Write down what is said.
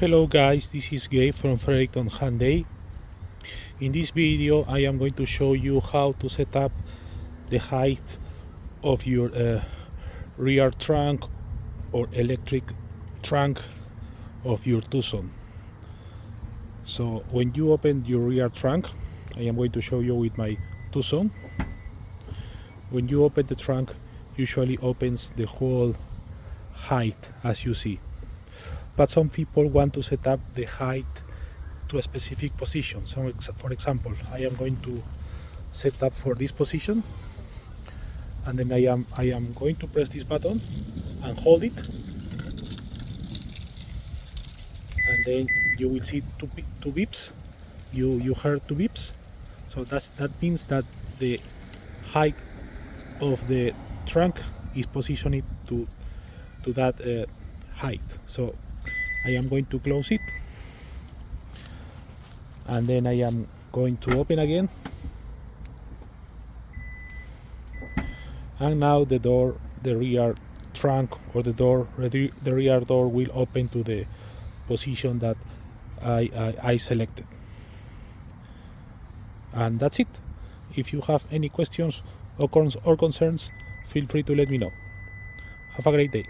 Hello guys, this is Gabe from Fredericton Hyundai. In this video I am going to show you how to set up the height of your rear trunk or electric trunk of your Tucson. So when you open your rear trunk, I am going to show you with my Tucson. When you open the trunk, usually opens the whole height as you see. But some people want to set up the height to a specific position. So for example, I am going to set up for this position, and then I am going to press this button and hold it, and then you will see two beeps. You heard two beeps. So that means that the height of the trunk is positioned to that height. So I am going to close it, and then I am going to open again, and now the rear trunk or the rear door will open to the position that I selected. And that's it. If you have any questions or concerns, feel free to let me know. Have a great day.